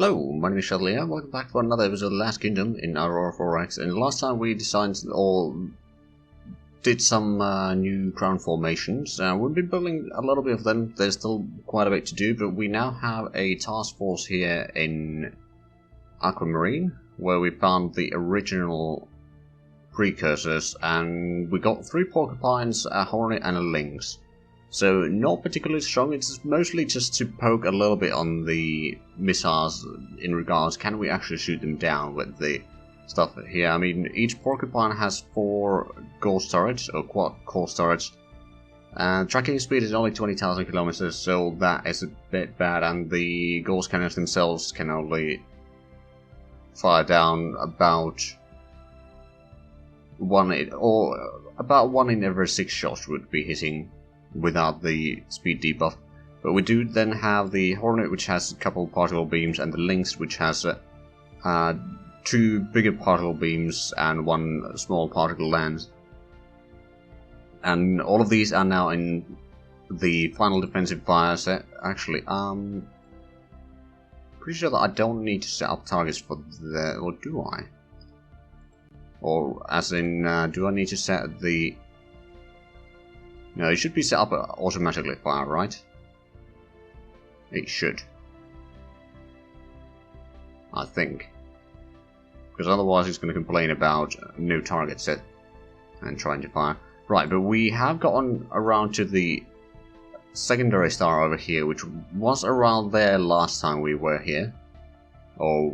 Hello, my name is Zhatelier. Welcome back for another episode of The Last Kingdom in Aurora 4X. And last time we did some new crown formations. We've been building a little bit of them. There's still quite a bit to do, but we now have a task force here in Aquamarine, where we found the original Precursors, and we got 3 porcupines, a hornet, and a lynx. So not particularly strong, it's mostly just to poke a little bit on the missiles in regards, can we actually shoot them down with the stuff here. I mean, each porcupine has 4 ghost turrets, or quad core turrets, and tracking speed is only 20,000 kilometers, so that is a bit bad, and the ghost cannons themselves can only fire down about 1 in every 6 shots would be hitting without the speed debuff. But we do then have the Hornet, which has a couple particle beams, and the Lynx, which has 2 bigger particle beams and 1 small particle lance. And all of these are now in the final defensive fire set. Actually, pretty sure that I don't need to set up targets for the... or do I? Or as in, do I need to set the... No, it should be set up automatically fire, right? It should. I think. Because otherwise it's going to complain about no target set and trying to fire. Right, but we have gotten around to the secondary star over here, which was around there last time we were here. Or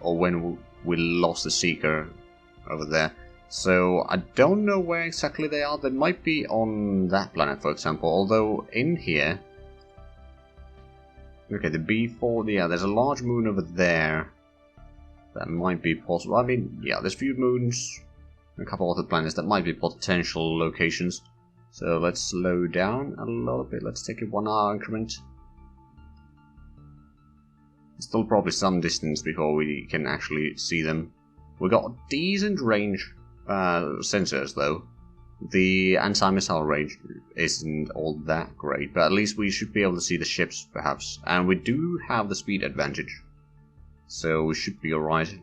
when we lost the Seeker over there. So, I don't know where exactly they are. They might be on that planet, for example. Although, in here... Okay, the B4... Yeah, there's a large moon over there. That might be possible. I mean, yeah, there's a few moons. A couple other planets that might be potential locations. So, let's slow down a little bit. Let's take a 1 hour increment. Still probably some distance before we can actually see them. We got decent range sensors, though. The anti-missile range isn't all that great, but at least we should be able to see the ships, perhaps. And we do have the speed advantage, so we should be alright.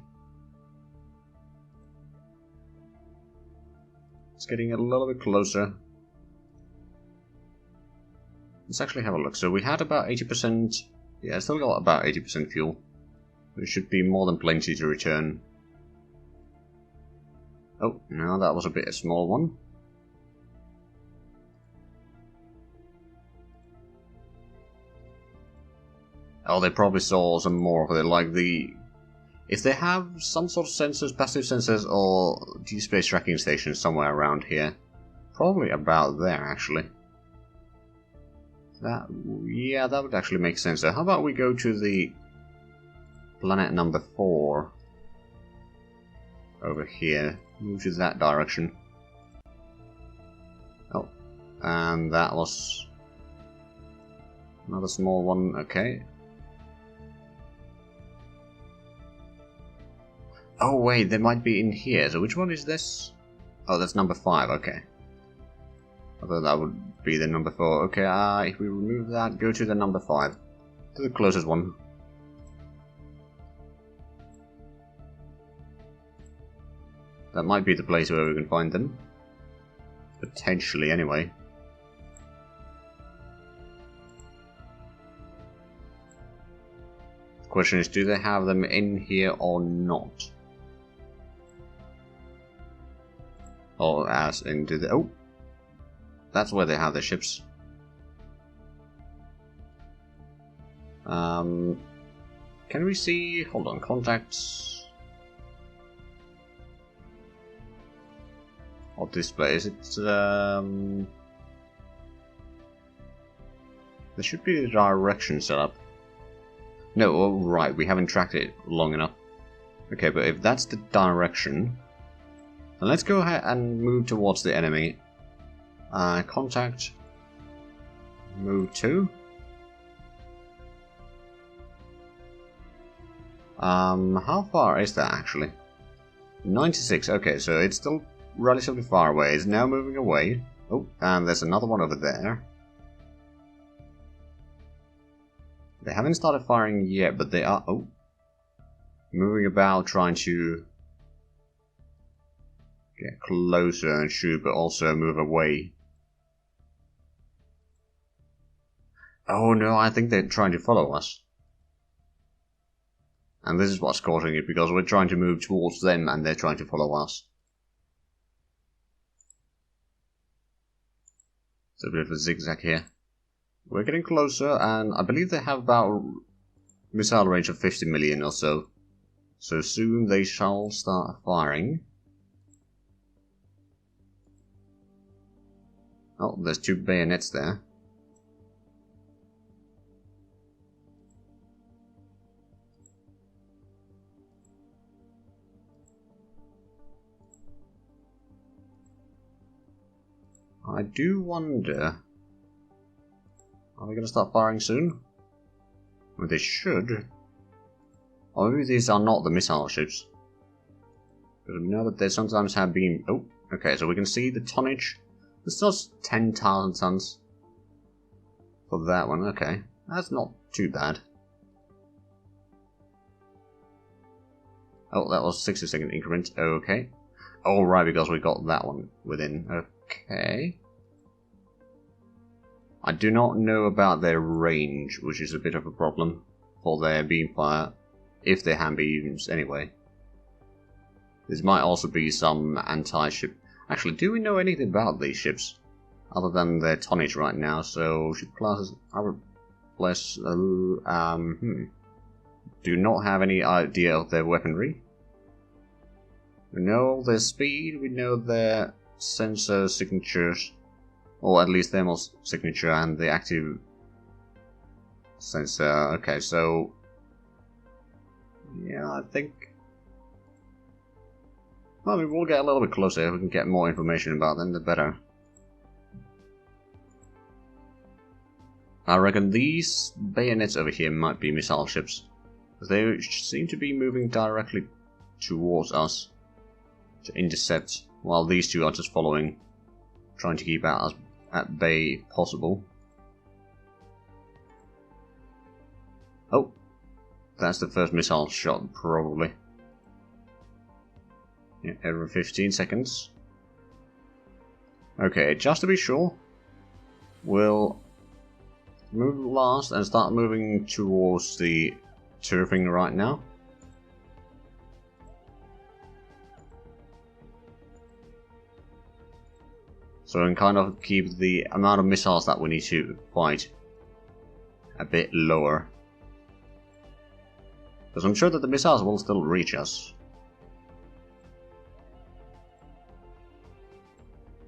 It's getting a little bit closer. Let's actually have a look. So we had about 80%... Yeah, still got about 80% fuel. There should be more than plenty to return. Oh, no, that was a bit a small one. Oh, they probably saw some more of it, like the... If they have some sort of sensors, passive sensors, or deep space tracking stations somewhere around here. Probably about there, actually. Yeah, that would actually make sense. So how about we go to the planet number 4 over here. Move to that direction. Oh, and that was another small one. Okay. Oh wait, they might be in here. So which one is this? Oh, that's number 5. Okay. I thought that would be the number 4. Okay. If we remove that, go to the number 5, to the closest one. That might be the place where we can find them. Potentially, anyway. The question is, do they have them in here or not? Or as in, do they... Oh! That's where they have their ships. Can we see... Hold on, contacts... What display is it? There should be a direction set up. No, oh, right, we haven't tracked it long enough. Okay, but if that's the direction, then let's go ahead and move towards the enemy. Contact. Move to. How far is that actually? 96. Okay, so it's still relatively far away. It's now moving away. Oh, and there's another one over there. They haven't started firing yet, but they are moving about, trying to get closer and shoot, but also move away. Oh no, I think they're trying to follow us. And this is what's causing it, because we're trying to move towards them and they're trying to follow us. It's a bit of a zigzag here. We're getting closer, and I believe they have about missile range of 50 million or so. So soon they shall start firing. Oh, there's 2 bayonets there. I do wonder, are they going to start firing soon? Well, they should. Or maybe these are not the missile ships. Because we know that they sometimes have been... Oh, okay, so we can see the tonnage. It's just 10,000 tons for that one. Okay, that's not too bad. Oh, that was 60-second increment. Okay. Oh, right, because we got that one within. Okay. I do not know about their range, which is a bit of a problem for their beam fire, if they have beams anyway. This might also be some anti-ship. Actually, do we know anything about these ships other than their tonnage right now? So ship classes, do not have any idea of their weaponry. We know their speed, we know their sensor signatures, or at least thermal signature and the active sensor. Okay, so yeah, I think, well, we'll get a little bit closer. If we can get more information about them, the better. I reckon these bayonets over here might be missile ships. They seem to be moving directly towards us to intercept, while these two are just following, trying to keep out as at bay if possible. Oh, that's the first missile shot, probably. Yeah, every 15 seconds. Okay, just to be sure, we'll move last and start moving towards the turfing right now. So we can kind of keep the amount of missiles that we need to fight a bit lower. Because I'm sure that the missiles will still reach us.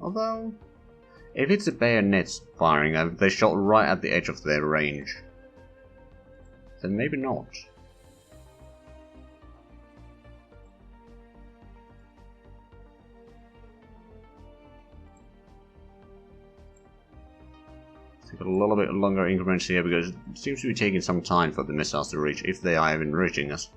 Although, if it's the bayonets firing and they shot right at the edge of their range, then maybe not. Take a little bit longer increments here because it seems to be taking some time for the missiles to reach, if they are even reaching us.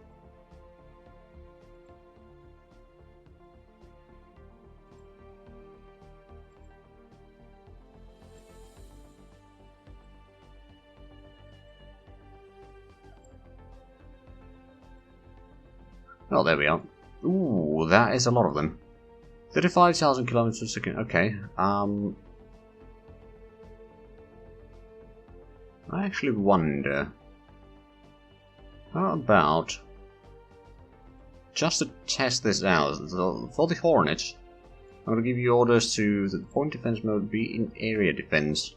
Oh, there we are. Ooh, that is a lot of them. 35,000 kilometers per second. Okay. I actually wonder, how about, just to test this out, for the Hornet, I'm going to give you orders to the point defense mode be in area defense.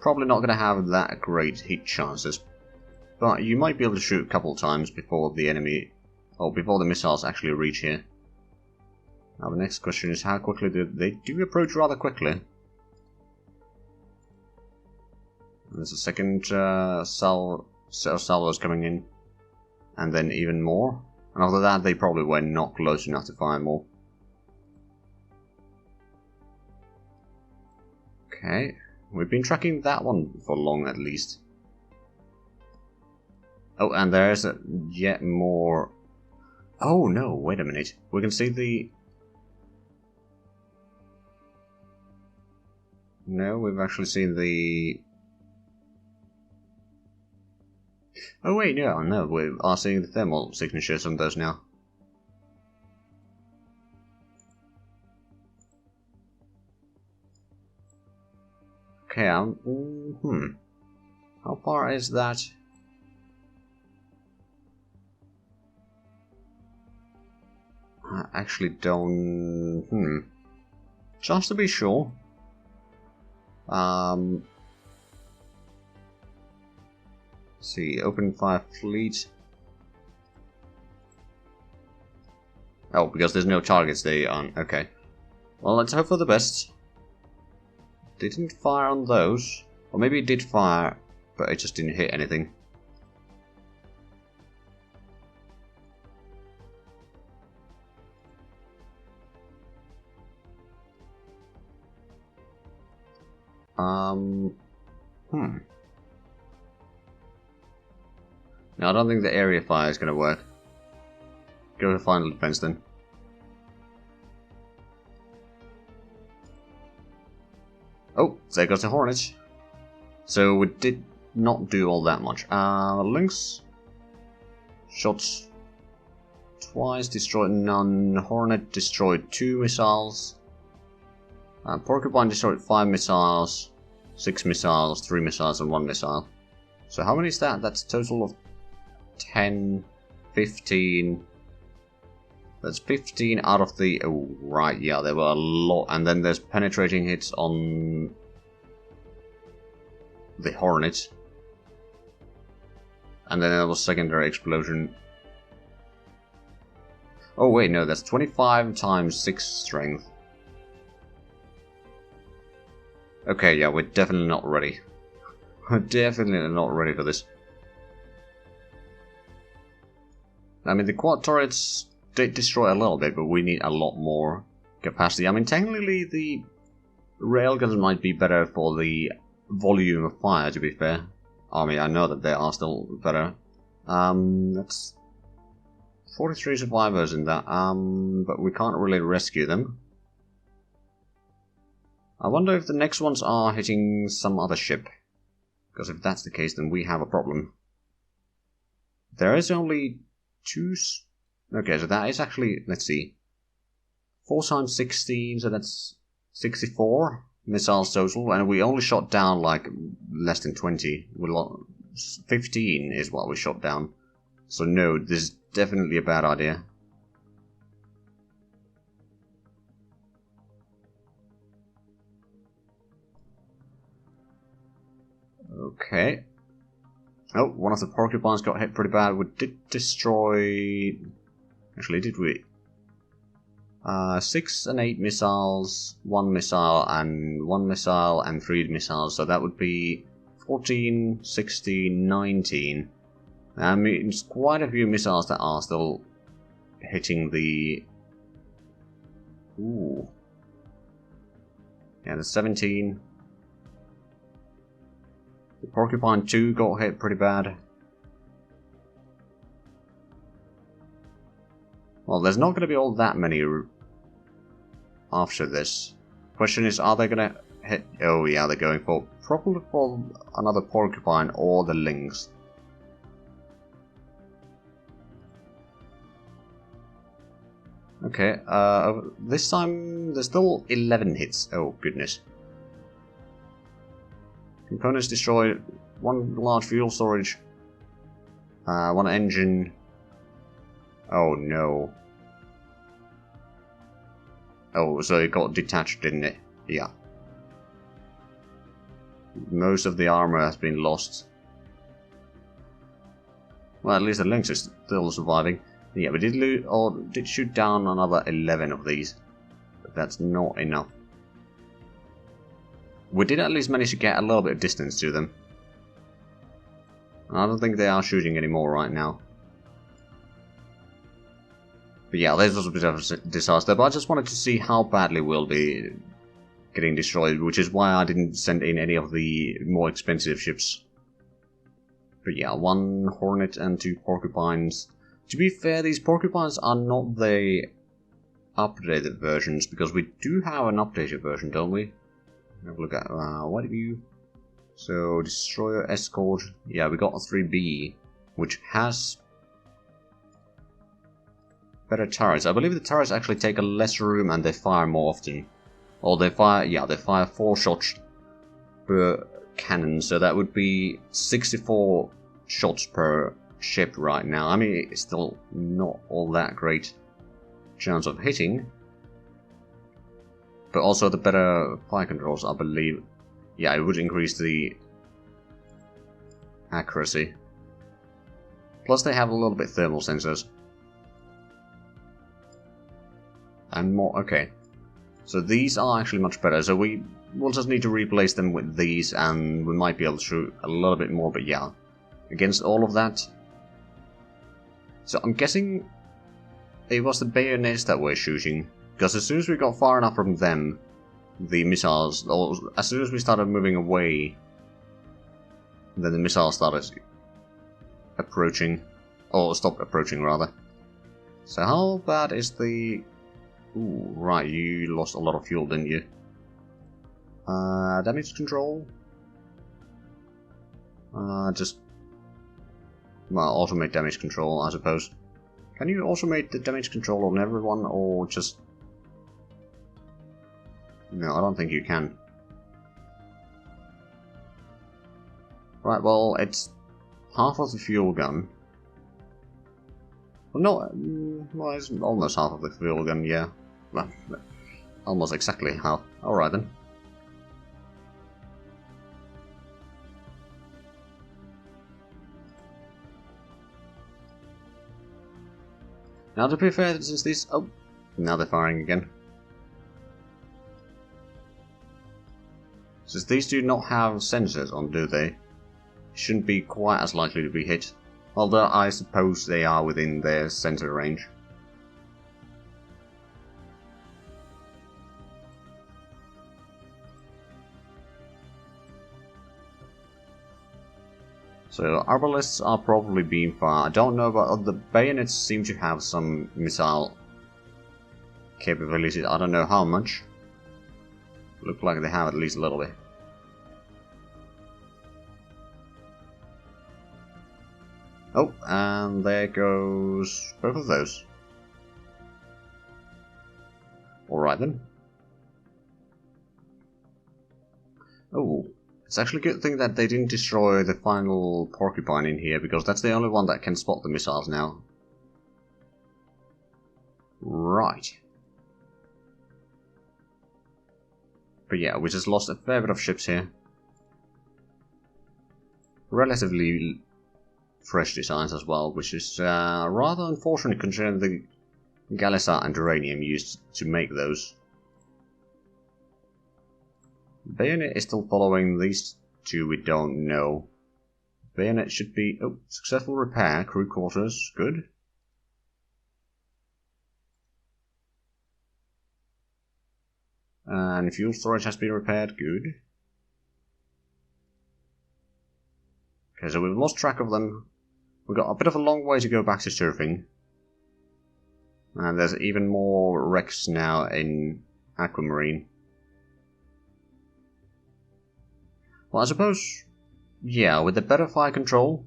Probably not going to have that great hit chances, but you might be able to shoot a couple times before the enemy, or before the missiles actually reach here. Now the next question is how quickly they do approach rather quickly. There's a second set of salvos coming in, and then even more. And after that, they probably were not close enough to fire more. Okay, we've been tracking that one for long at least. Oh, and there's yet more. Oh no, wait a minute. We can see the. No, we've actually seen the Oh wait, no, we are seeing the thermal signatures on those now. Okay, how far is that? I actually don't... Just to be sure. See, open fire fleet. Oh, because there's no targets they on. Okay. Well, let's hope for the best. Didn't fire on those. Or maybe it did fire, but it just didn't hit anything. No, I don't think the area fire is going to work. Go to final defense then. Oh, there goes the Hornet. So we did not do all that much. Lynx. Shots. Twice, destroyed none. Hornet destroyed 2 missiles. Porcupine destroyed 5 missiles. 6 missiles, 3 missiles and 1 missile. So how many is that? That's a total of 10, 15. That's 15 out of the... Oh, right, yeah, there were a lot. And then there's penetrating hits on the Hornet. And then there was secondary explosion. Oh, wait, no, that's 25 times 6 strength. Okay, yeah, we're definitely not ready. We're definitely not ready for this. I mean, the quad turrets did destroy a little bit, but we need a lot more capacity. I mean, technically, the railguns might be better for the volume of fire, to be fair. I mean, I know that they are still better. That's 43 survivors in that, but we can't really rescue them. I wonder if the next ones are hitting some other ship. Because if that's the case, then we have a problem. There is only 2... Okay, so that is actually, let's see. 4 times 16, so that's 64 missiles total. And we only shot down like less than 20. 15 is what we shot down. So no, this is definitely a bad idea. Okay. Oh, one of the porcupines got hit pretty bad. We did destroy... Actually, did we? 6 and 8 missiles, 1 missile, and 1 missile, and 3 missiles. So that would be 14, 16, 19. I mean, it's quite a few missiles that are still hitting the... Ooh. Yeah, there's 17. The Porcupine 2 got hit pretty bad. Well, there's not going to be all that many after this. Question is, are they going to hit... Oh yeah, they're going for... Probably for another Porcupine or the Lynx. Okay, this time there's still 11 hits. Oh, goodness. Components destroyed, 1 large fuel storage, 1 engine. Oh no. Oh, so it got detached, didn't it? Yeah. Most of the armor has been lost. Well, at least the Lynx is still surviving. Yeah, we did shoot down another 11 of these, but that's not enough. We did at least manage to get a little bit of distance to them. I don't think they are shooting anymore right now. But yeah, this was a bit of a disaster, but I just wanted to see how badly we'll be getting destroyed, which is why I didn't send in any of the more expensive ships. But yeah, 1 Hornet and 2 Porcupines. To be fair, these Porcupines are not the updated versions, because we do have an updated version, don't we? Have a look at what have you? So Destroyer Escort. Yeah, we got a 3B. which has better turrets. I believe the turrets actually take a less room and they fire more often. Or they fire, yeah, they fire 4 shots per cannon, so that would be 64 shots per ship right now. I mean, it's still not all that great chance of hitting. But also the better fire controls, I believe. Yeah, it would increase the accuracy. Plus they have a little bit thermal sensors. And more, okay. So these are actually much better, so we'll just need to replace them with these and we might be able to shoot a little bit more, but yeah. Against all of that. So I'm guessing it was the bayonets that we're shooting. Because as soon as we got far enough from them, the missiles, or as soon as we started moving away, then the missiles started approaching, or stopped approaching rather. So how bad is the... Ooh, right, you lost a lot of fuel, didn't you? Damage control? Just... Well, automate damage control, I suppose. Can you automate the damage control on everyone, or just... No, I don't think you can. Right, well, it's half of the fuel gun. Well, no, well, it's almost half of the fuel gun, yeah. Well, almost exactly half. Alright then. Now to be fair, since these... Oh, now they're firing again. Since these do not have sensors on, do they? Shouldn't be quite as likely to be hit. Although I suppose they are within their sensor range. So arbalists are probably being fired. I don't know about the bayonets seem to have some missile capabilities. I don't know how much. Look like they have at least a little bit. Oh, and there goes both of those. Alright then. Oh, it's actually a good thing that they didn't destroy the final porcupine in here, because that's the only one that can spot the missiles now. Right. But yeah, we just lost a fair bit of ships here. Relatively fresh designs as well, which is rather unfortunate considering the Galisa and uranium used to make those. Bayonet is still following these two, we don't know. Bayonet should be... Oh, successful repair, crew quarters, good. And fuel storage has been repaired, good. Okay, so we've lost track of them. We've got a bit of a long way to go back to surfing. And there's even more wrecks now in Aquamarine. Well, I suppose, yeah, with the better fire control.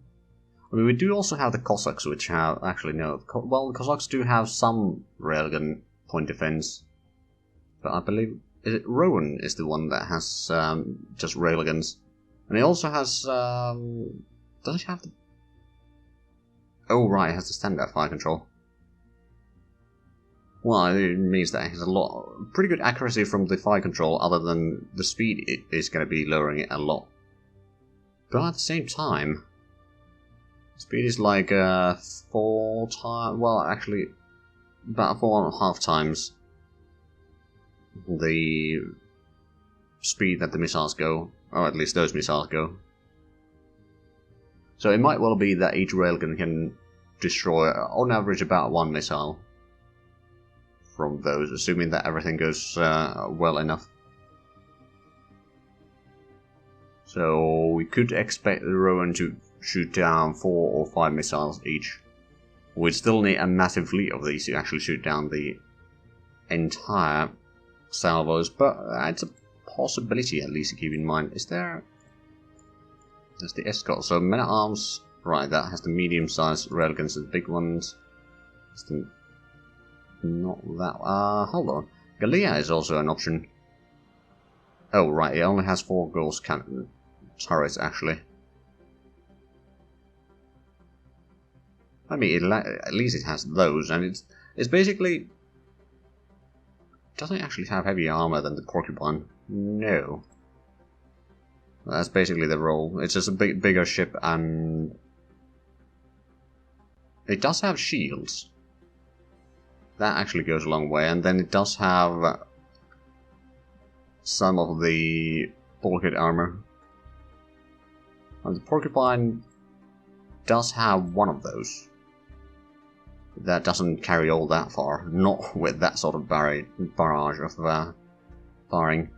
I mean, we do also have the Cossacks, which have, actually no, well, the Cossacks do have some railgun point defense. But I believe, is it Rowan is the one that has just railguns. And he also has, does he have the... Oh right, it has the standard fire control. Well, it means that it has a lot, pretty good accuracy from the fire control, other than the speed it is going to be lowering it a lot. But at the same time, speed is like 4 times, well actually, about 4.5 times the speed that the missiles go, or at least those missiles go. So it might well be that each railgun can destroy, on average, about 1 missile from those, assuming that everything goes well enough. So we could expect the Rowan to shoot down 4 or 5 missiles each. We'd still need a massive fleet of these to actually shoot down the entire salvos, but it's a possibility at least to keep in mind. Is there... There's the escort, so men-at-arms Right, that has the medium-sized railguns, the big ones. Not that... hold on. Galea is also an option. Oh, right, it only has 4 ghost cannon turrets, actually. I mean, at least it has those, and it's basically... Doesn't it actually have heavy armor than the Porcupine? No. That's basically the role. It's just a bigger ship, and... It does have shields. That actually goes a long way, and then it does have some of the bulkhead armor. And the Porcupine does have one of those. That doesn't carry all that far, not with that sort of barrage of firing.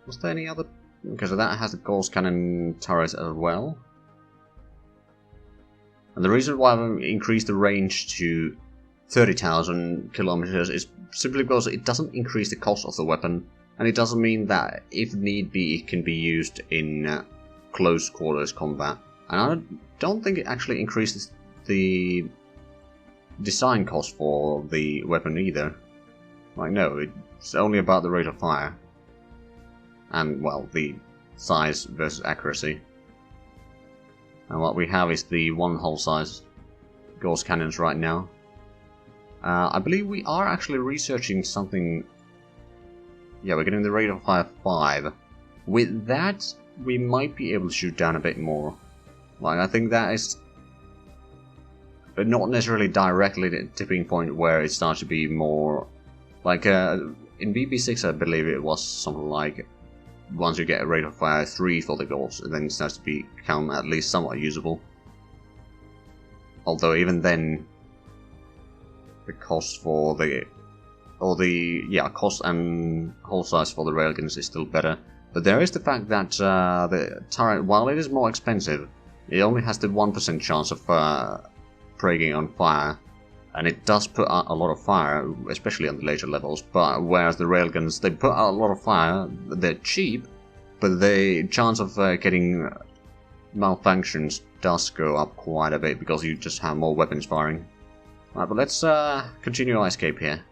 Was there any other? Because that has the ghost cannon turret as well. And the reason why I've increased the range to 30,000 kilometers is simply because it doesn't increase the cost of the weapon, and it doesn't mean that, if need be, it can be used in close quarters combat. And I don't think it actually increases the design cost for the weapon either. Like, no, it's only about the rate of fire. And, well, the size versus accuracy. And what we have is the one hull size ghost cannons right now. I believe we are actually researching something. Yeah, we're getting the rate of fire 5. With that, we might be able to shoot down a bit more. Like, I think that is... But not necessarily directly the tipping point where it starts to be more... Like, in BB6 I believe it was something like... Once you get a rate of fire 3 for the ghost, then it starts to become at least somewhat usable. Although even then, the cost for the... cost and hull size for the railguns is still better. But there is the fact that the turret, while it is more expensive, it only has the 1% chance of breaking on fire. And it does put out a lot of fire, especially on the later levels, but whereas the railguns, they put out a lot of fire, they're cheap, but the chance of getting malfunctions does go up quite a bit, because you just have more weapons firing. Right, but let's continue our escape here.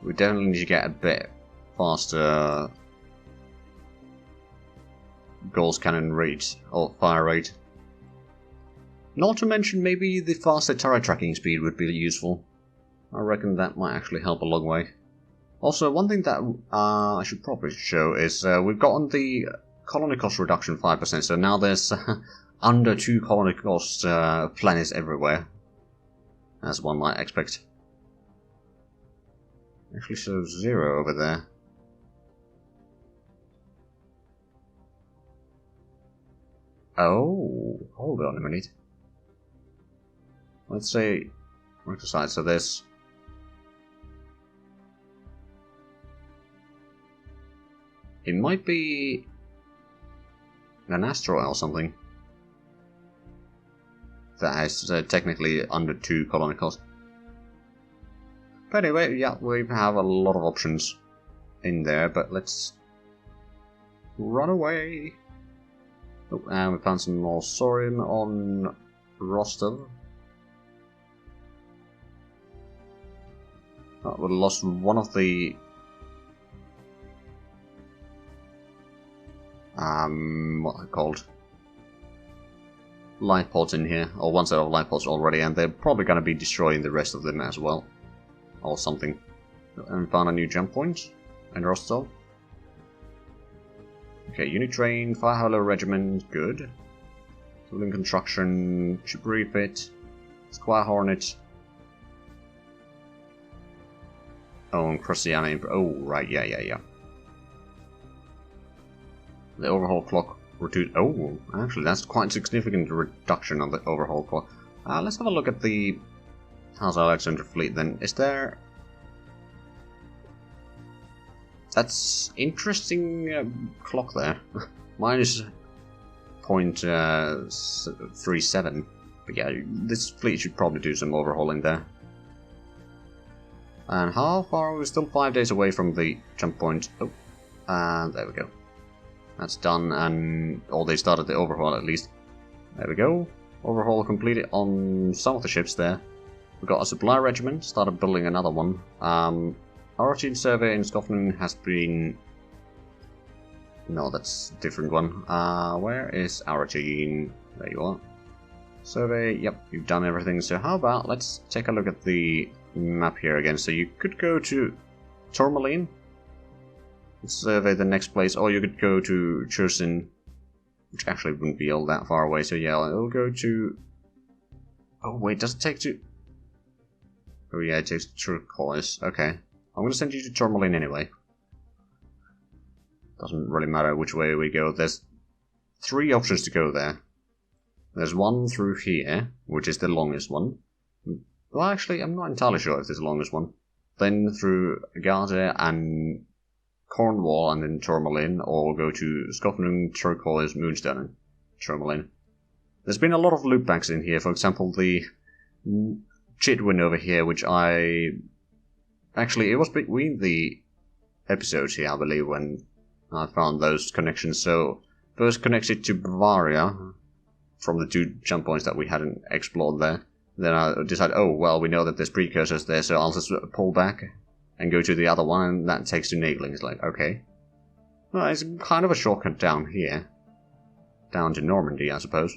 We definitely need to get a bit faster ghost cannon rate, or fire rate. Not to mention, maybe the faster turret tracking speed would be useful. I reckon that might actually help a long way. Also, one thing that I should probably show is we've gotten the colony cost reduction 5%, so now there's under 2 colony cost planets everywhere, as one might expect. Actually shows 0 over there. Oh, hold on a minute. Let's say exercise, so this. It might be an asteroid or something that has technically under 2 colony cost. But anyway, yeah, we have a lot of options in there, but let's run away. Oh, and we found some more Saurian on Rostov. We lost one of the what are they called? Life pods in here, or one set of life pods already, and they're probably going to be destroying the rest of them as well, or something. And found a new jump point in Rostov. Okay, unit train, Fire Howler Regiment, good. Tooling construction, ship refit, Squire Hornet. Oh, and Cruciana. Oh, right, yeah. The overhaul clock reduced. Oh, actually, that's quite a significant reduction on the overhaul clock. Let's have a look at the House Alexandrus fleet then. Is there... That's interesting clock there. Minus 0.37. But yeah, this fleet should probably do some overhauling there. And how far are we? Still 5 days away from the jump point. Oh, and there we go. That's done, and they started the overhaul at least. There we go. Overhaul completed on some of the ships there. We got a supply regiment, started building another one. Our team survey in Scotland has been... No, that's a different one. Where is our team? There you are. Survey, yep, you've done everything. So how about, let's take a look at the map here again. So you could go to Tourmaline, survey the next place, or you could go to Cherson, which actually wouldn't be all that far away. So yeah, it'll go to... Oh wait, does it take to... Oh yeah, it takes Turquoise. Okay. I'm going to send you to Tourmaline anyway. Doesn't really matter which way we go. There's 3 options to go there. There's one through here, which is the longest one. Well, actually, I'm not entirely sure if it's the longest one. Then through Garda and Cornwall and then Tourmaline, or we'll go to Scotland, Turquoise, Moonstone, and Tourmaline. There's been a lot of loopbacks in here. For example, the Chitwin over here, which I... Actually, it was between the episodes here, I believe, when I found those connections. So, first connected to Bavaria, from the 2 jump points that we hadn't explored there. Then I decided, oh, well, we know that there's precursors there, so I'll just pull back and go to the other one, and that takes to Naegling. It's like, okay. Well, it's kind of a shortcut down here. Down to Normandy, I suppose.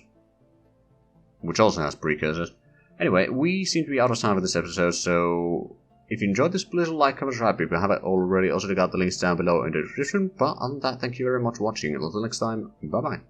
Which also has precursors. Anyway, we seem to be out of time for this episode, so if you enjoyed this, please like, comment, subscribe if you haven't already. Also, check out the links down below in the description. But other than that, thank you very much for watching. Until next time, bye-bye.